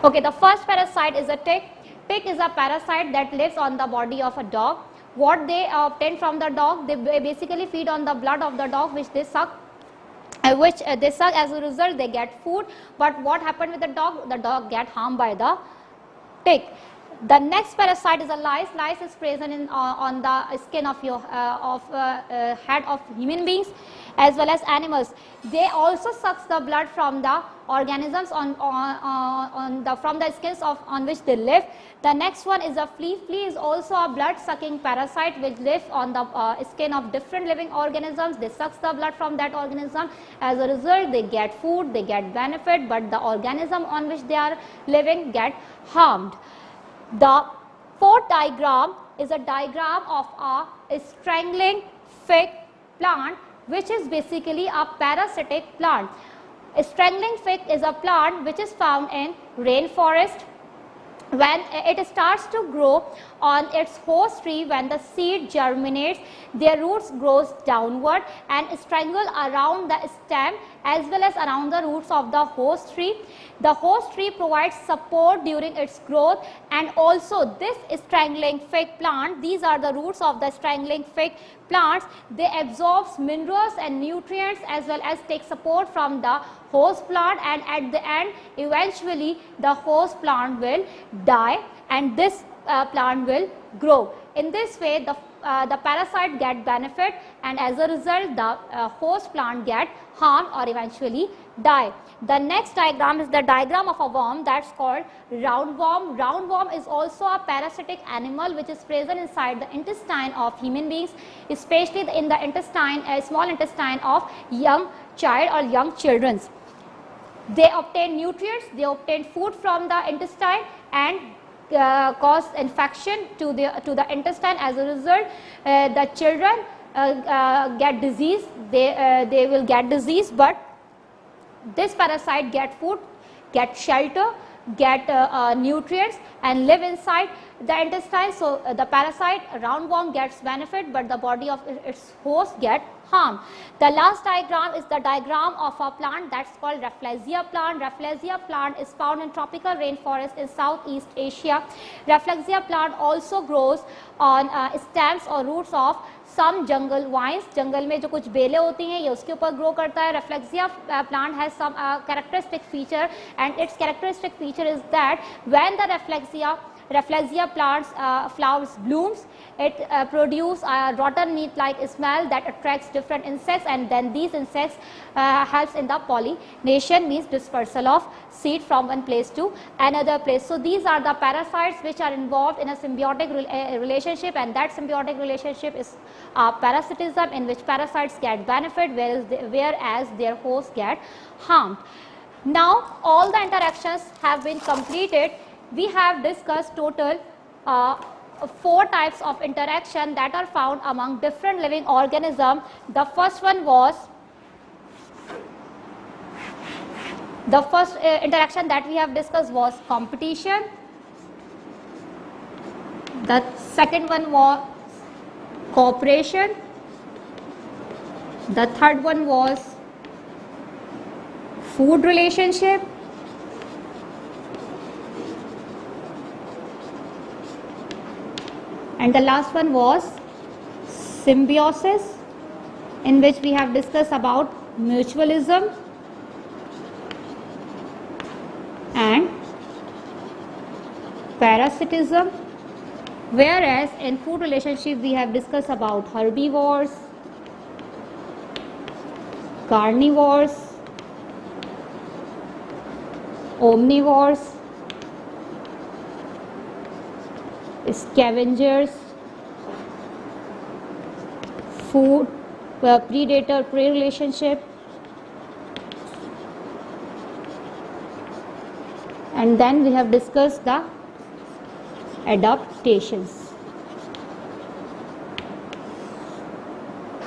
Okay, the first parasite is a tick. Tick is a parasite that lives on the body of a dog. What they obtain from the dog? They basically feed on the blood of the dog which they suck. As a result they get food. But what happened with the dog? The dog get harmed by the tick. The next parasite is a lice. Lice is present in, on the skin of your head of human beings as well as animals. They also sucks the blood from the organisms from the skins on which they live. The next one is a flea. Flea is also a blood sucking parasite which lives on the skin of different living organisms. They sucks the blood from that organism. As a result they get food, they get benefit, but the organism on which they are living get harmed. The fourth diagram is a diagram of a strangling fig plant which is basically a parasitic plant. A strangling fig is a plant which is found in rainforest. When it starts to grow on its host tree, when the seed germinates, their roots grows downward and strangle around the stem as well as around the roots of the host tree. The host tree provides support during its growth, and also this strangling fig plant, these are the roots of the strangling fig plants, they absorb minerals and nutrients as well as take support from the host plant, and at the end eventually the host plant will die and this plant will grow. In this way the parasite get benefit and as a result the host plant get harmed or eventually die. The next diagram is the diagram of a worm that's called roundworm. Roundworm is also a parasitic animal which is present inside the intestine of human beings, especially in the intestine, small intestine of young child or young children. They obtain nutrients, they obtain food from the intestine and cause infection to the intestine. As a result the children get disease, they will get disease, but this parasite get food, get shelter, get nutrients and live inside the intestine. So the parasite roundworm gets benefit, but the body of its host get harm. The last diagram is the diagram of a plant that's called Rafflesia plant. Rafflesia plant is found in tropical rainforest in Southeast Asia. Rafflesia plant also grows on stems or roots of some jungle vines, जंगल में जो कुछ बेलें होती हैं ये उसके ऊपर grow करता है. Rafflesia plant has some characteristic feature, and its characteristic feature is that when the Rafflesia plants flowers blooms, it produce a rotten meat like smell that attracts different insects, and then these insects helps in the pollination, means dispersal of seed from one place to another place. So these are the parasites which are involved in a symbiotic relationship, and that symbiotic relationship is parasitism, in which parasites get benefit whereas their hosts get harmed. Now all the interactions have been completed. We have discussed total 4 types of interaction that are found among different living organisms. The first interaction that we have discussed was competition. The second one was cooperation. The third one was food relationship. And the last one was symbiosis, in which we have discussed about mutualism and parasitism. Whereas in food relationship we have discussed about herbivores, carnivores, omnivores, scavengers, food, predator-prey relationship, and then we have discussed the adaptations.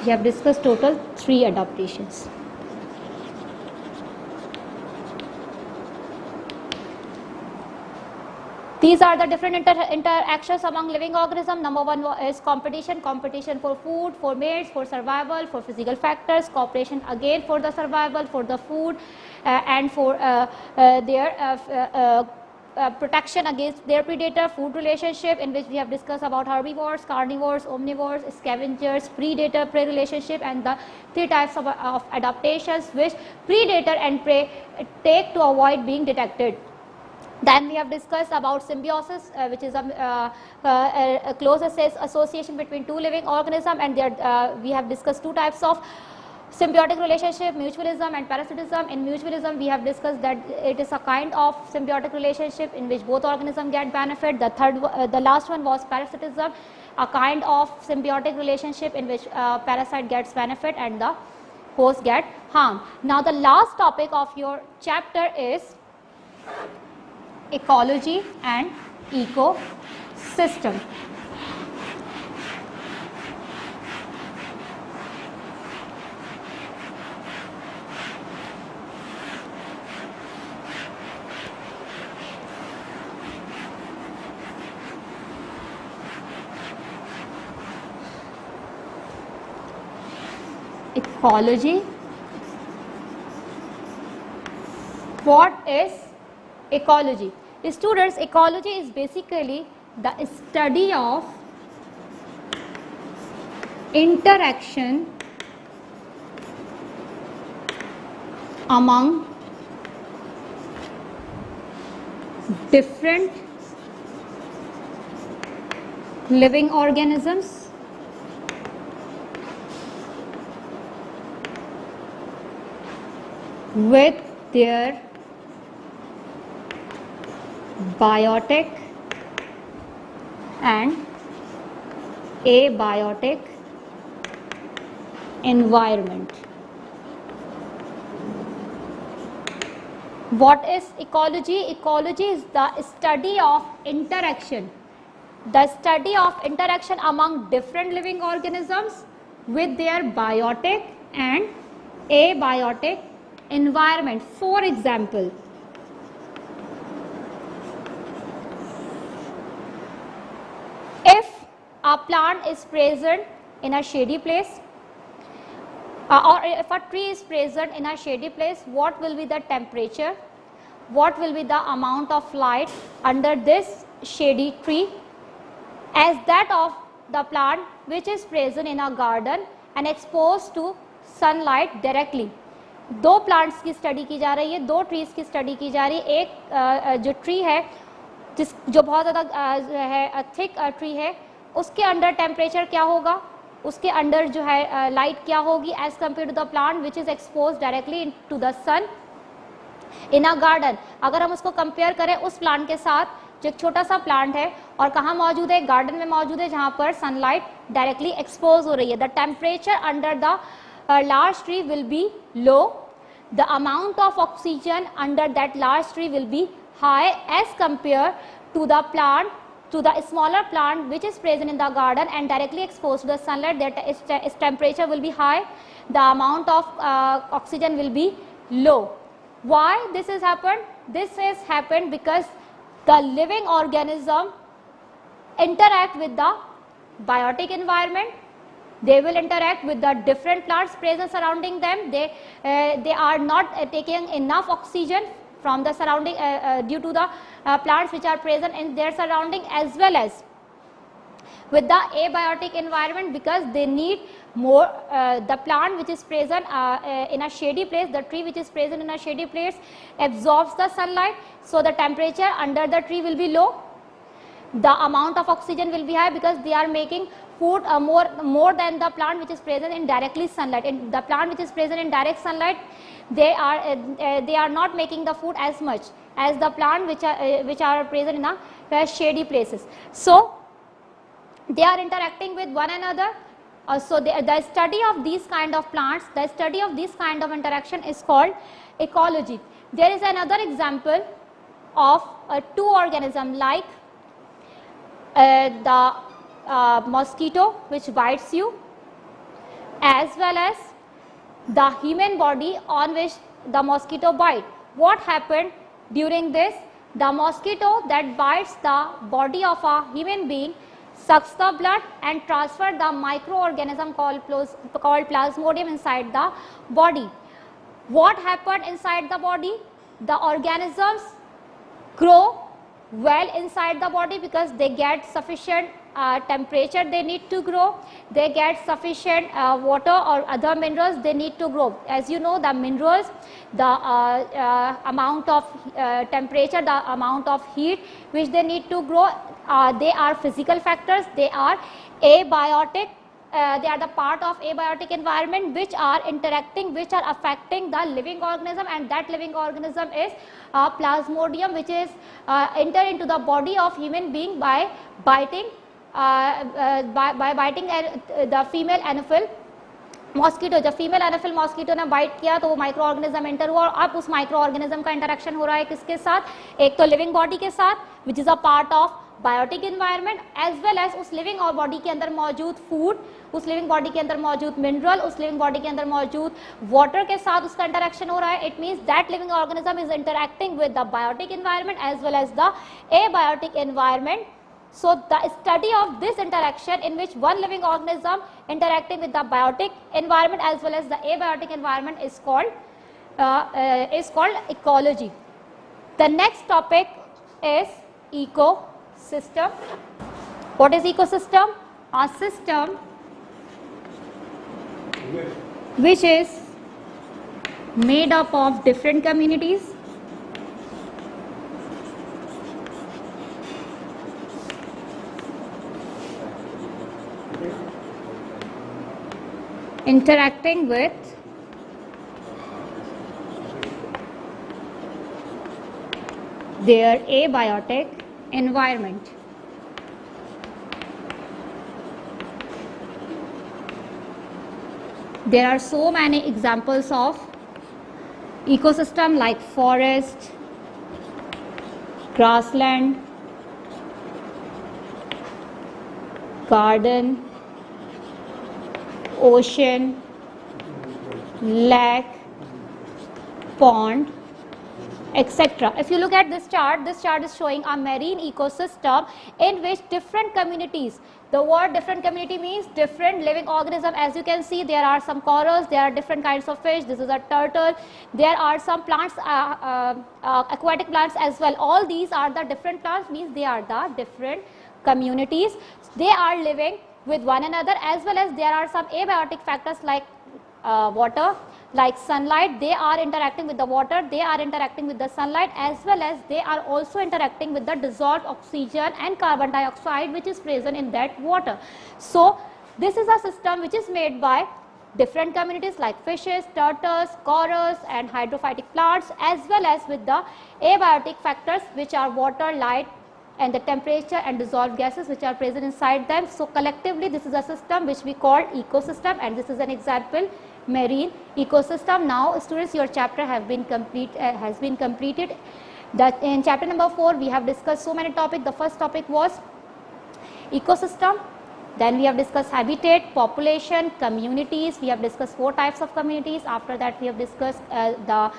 We have discussed total 3 adaptations. These are the different interactions among living organisms. Number 1 is competition for food, for mates, for survival, for physical factors. Cooperation again for the survival, for the food, and for their protection against their predator. Food relationship, in which we have discussed about herbivores, carnivores, omnivores, scavengers, predator-prey relationship, and the 3 types of adaptations which predator and prey take to avoid being detected. Then we have discussed about symbiosis, which is a close association between 2 living organisms, and we have discussed 2 types of symbiotic relationship, mutualism and parasitism. In mutualism we have discussed that it is a kind of symbiotic relationship in which both organisms get benefit. The last one was parasitism, a kind of symbiotic relationship in which parasite gets benefit and the host get harm. Now the last topic of your chapter is ecology and ecosystem. Ecology. What is ecology? Students, ecology is basically the study of interaction among different living organisms with their biotic and abiotic environment. What is ecology? Ecology is the study of interaction. The study of interaction among different living organisms with their biotic and abiotic environment. For example, if a plant is present in a shady place, or if a tree is present in a shady place, what will be the temperature? What will be the amount of light under this shady tree as that of the plant which is present in a garden and exposed to sunlight directly. दो plants की study की जा रही है, दो trees की study की जा रही है. एक जो ट्री है जो बहुत ज़्यादा है थिक ट्री है, उसके अंडर टेम्परेचर क्या होगा, उसके अंडर जो है लाइट क्या होगी as compare to the plant which is expose directly to the sun in a garden. अगर हम उसको कंपेयर करें उस प्लांट के साथ जो एक छोटा सा प्लांट है और कहाँ मौजूद है, गार्डन में मौजूद है जहाँ पर सनलाइट डायरेक्टली एक्सपोज हो रही है. The temperature under the large tree will be low, the amount of oxygen under that large tree will be high as compared to the plant, to the smaller plant which is present in the garden and directly exposed to the sunlight. That its temperature will be high, the amount of oxygen will be low. Why this has happened? This has happened because the living organism interact with the biotic environment. They will interact with the different plants present surrounding them. They are not taking enough oxygen from the surrounding due to the plants which are present in their surrounding, as well as with the abiotic environment, because they need more. The plant which is present in a shady place, the tree which is present in a shady place absorbs the sunlight, so the temperature under the tree will be low. The amount of oxygen will be high because they are making food more than the plant which is present in directly sunlight. In the plant which is present in direct sunlight, they are not making the food as much as the plant which are present in a shady places. So they are interacting with one another. So the study of these kind of plants, the study of this kind of interaction is called ecology. There is another example of two organisms like the mosquito which bites you, as well as the human body on which the mosquito bite. What happened during this? The mosquito that bites the body of a human being sucks the blood and transfer the microorganism called plasmodium inside the body. What happened inside the body? The organisms grow well inside the body because they get sufficient temperature they need to grow, they get sufficient water or other minerals they need to grow. As you know, the minerals, the amount of temperature, the amount of heat which they need to grow, they are physical factors, they are abiotic, they are the part of abiotic environment which are interacting, which are affecting the living organism, and that living organism is plasmodium, which is enter into the body of human being by biting the female anopheles mosquito. जब female एनाफिल mosquito ने bite किया तो वो micro organism enter हुआ, और अब उस micro organism का इंटरेक्शन हो रहा है किसके साथ? एक तो लिविंग बॉडी के साथ which is a part of biotic environment, as well as उस लिविंग और बॉडी के अंदर मौजूद फूड, उस लिविंग बॉडी के अंदर मौजूद मिनरल, उस लिविंग बॉडी के अंदर मौजूद वाटर के साथ उसका इंटरेक्शन हो रहा है. It means that living organism is interacting with the biotic environment as well as the abiotic environment. So the study of this interaction in which one living organism interacting with the biotic environment as well as the abiotic environment is called ecology. The next topic is ecosystem. What is ecosystem? A system which is made up of different communities interacting with their abiotic environment. There are so many examples of ecosystem like forest, grassland, garden, ocean, lake, pond, etc. If you look at this chart is showing a marine ecosystem in which different communities, the word different community means different living organism. As you can see, there are some corals, there are different kinds of fish, this is a turtle, there are some plants, aquatic plants as well. All these are the different plants, means they are the different communities. They are living with one another, as well as there are some abiotic factors like water, like sunlight. They are interacting with the water, they are interacting with the sunlight, as well as they are also interacting with the dissolved oxygen and carbon dioxide which is present in that water. So this is a system which is made by different communities like fishes, turtles, corals and hydrophytic plants, as well as with the abiotic factors which are water, light and the temperature and dissolved gases which are present inside them. So collectively this is a system which we call ecosystem, and this is an example, marine ecosystem. Now students, your chapter has been completed. That in chapter number 4 we have discussed so many topics. The first topic was ecosystem, then we have discussed habitat, population, communities. We have discussed 4 types of communities. After that we have discussed the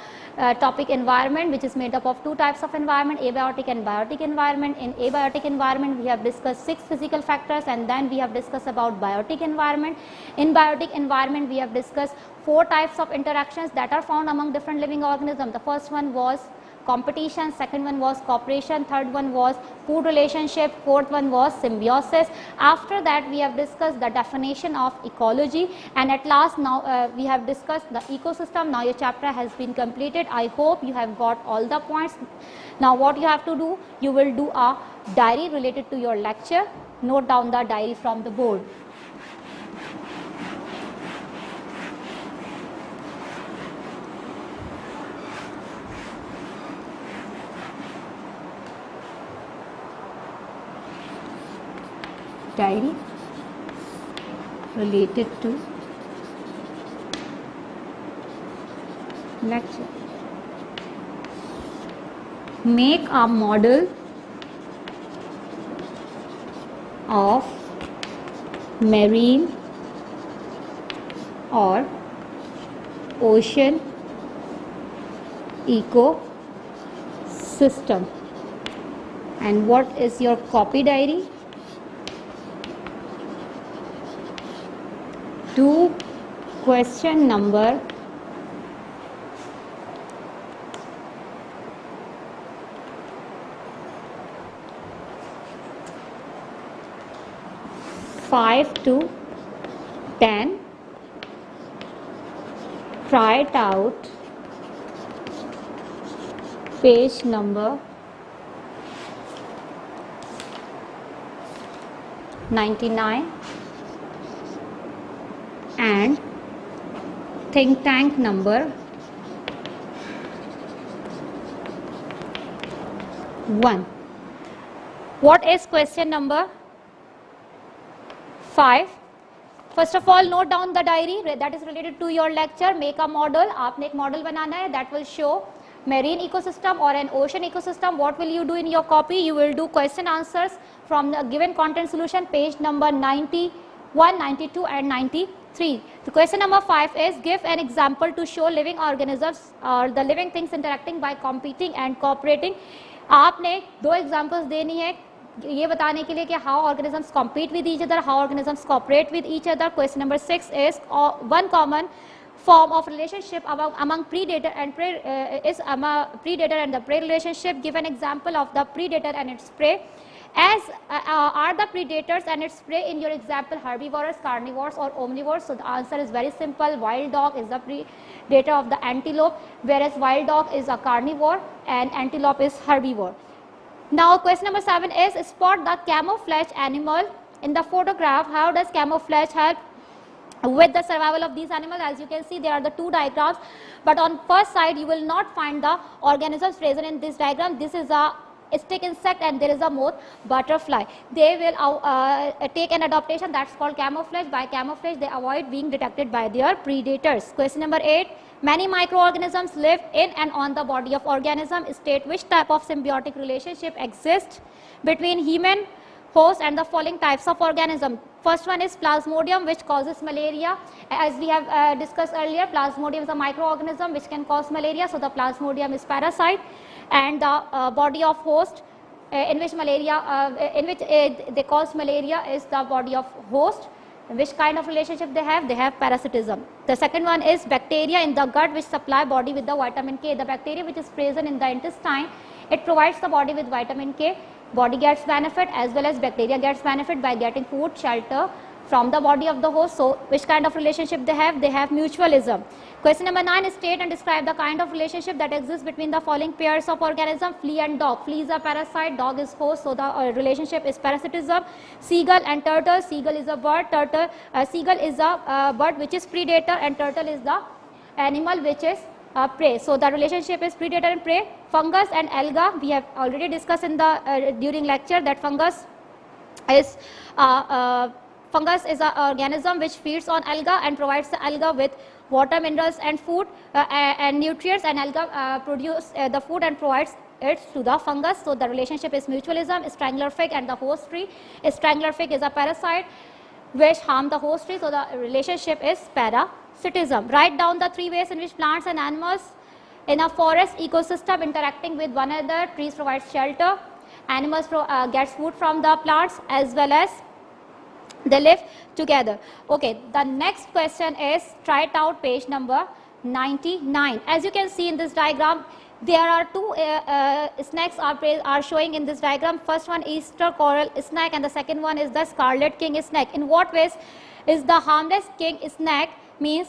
topic environment, which is made up of 2 types of environment, abiotic and biotic environment. In abiotic environment we have discussed 6 physical factors, and then we have discussed about biotic environment. In biotic environment we have discussed 4 types of interactions that are found among different living organisms. The first one was competition, second one was cooperation, third one was food relationship, fourth one was symbiosis. After that we have discussed the definition of ecology, and at last now we have discussed the ecosystem. Now your chapter has been completed. I hope you have got all the points. Now what you have to do, you will do a diary related to your lecture. Note down the diary from the board. Diary related to lecture. Make a model of marine or ocean ecosystem. And what is your copy diary? Do question number 5 to 10. Try it out. Page number 99. And think tank number 1. What is question number 5? First of all, note down the diary that is related to your lecture. Make a model. आपने एक model बनाना है that will show marine ecosystem or an ocean ecosystem. What will you do in your copy? You will do question answers from the given content solution, page number 91, 92 and 93. The question number 5 is, give an example to show living organisms or the living things interacting by competing and cooperating. आपने 2 examples देनी है ये बताने के लिए कि how organisms compete with each other, how organisms cooperate with each other. Question number 6 is one common form of relationship among predator and prey is predator and the prey relationship. Give an example of the predator and its prey. As are the predators and its prey in your example herbivores, carnivores or omnivores? So the answer is very simple. Wild dog is the predator of the antelope, whereas wild dog is a carnivore and antelope is herbivore. Now question number 7 is, spot the camouflage animal in the photograph. How does camouflage help with the survival of these animals? As you can see, there are the 2 diagrams, but on first side you will not find the organisms present in this diagram. This is a stick insect and there is a moth butterfly. They will take an adaptation that's called camouflage. By camouflage they avoid being detected by their predators. Question number 8, many microorganisms live in and on the body of organism. State which type of symbiotic relationship exists between human host and the following types of organism. First one is Plasmodium, which causes malaria. As we have discussed earlier, Plasmodium is a microorganism which can cause malaria, so the Plasmodium is parasite. And the body of host in which they cause malaria is the body of host. Which kind of relationship they have? They have parasitism. The second one is bacteria in the gut, which supply body with the vitamin K. The bacteria which is present in the intestine, it provides the body with vitamin K. Body gets benefit as well as bacteria gets benefit by getting food, shelter from the body of the host. So which kind of relationship they have? They have mutualism. Question number 9, state and describe the kind of relationship that exists between the following pairs of organisms: flea and dog. Flea is a parasite, dog is host, so the relationship is parasitism. Seagull and turtle. Seagull is a bird, seagull is a bird which is predator, and turtle is the animal which is prey. So the relationship is predator and prey. Fungus and alga, we have already discussed in the during lecture that fungus is an organism which feeds on alga and provides the alga with water, minerals and food and nutrients, and alga produce the food and provides it to the fungus. So the relationship is mutualism. Strangler fig and the host tree. Strangler fig is a parasite which harm the host tree, so the relationship is parasitism. Write down the 3 ways in which plants and animals in a forest ecosystem interacting with one another. Trees provide shelter, animals get food from the plants, as well as they live together. Okay, the next question is, try it out, page number 99. As you can see in this diagram, there are 2 snakes are showing in this diagram. First one is Easter coral snake, and the second one is the scarlet king snake. In what ways is the harmless king snake? Means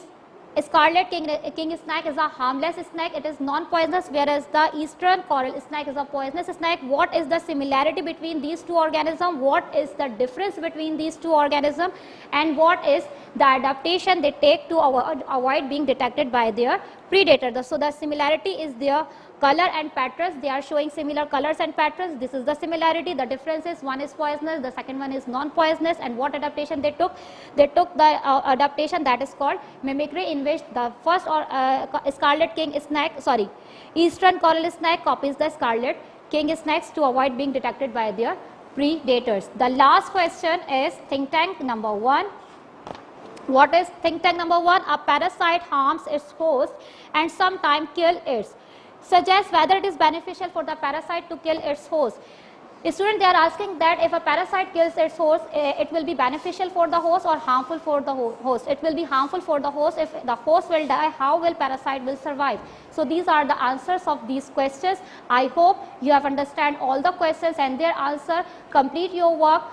scarlet king snake is a harmless snake, it is non-poisonous, whereas the eastern coral snake is a poisonous snake. What is the similarity between these 2 organisms? What is the difference between these 2 organisms? And what is the adaptation they take to avoid being detected by their predator? So the similarity is their color and patterns. They are showing similar colors and patterns. This is the similarity. The difference is one is poisonous, the second one is non-poisonous. And what adaptation they took? They took the adaptation that is called mimicry, in which the first scarlet king snake, eastern coral snake copies the scarlet king snakes to avoid being detected by their predators. The last question is think tank number 1. What is think tank number 1? A parasite harms its host and sometimes kills it. Suggest whether it is beneficial for the parasite to kill its host. Students, they are asking that if a parasite kills its host, it will be beneficial for the host or harmful for the host. It will be harmful for the host. If the host will die, how will parasite will survive? So these are the answers of these questions. I hope you have understand all the questions and their answer. Complete your work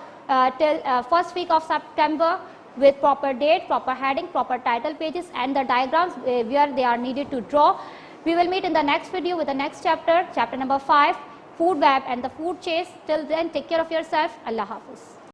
till first week of September with proper date, proper heading, proper title pages and the diagrams where they are needed to draw. We will meet in the next video with the next chapter, chapter number 5, food web and the food chase. Till then, take care of yourself. Allah Hafiz.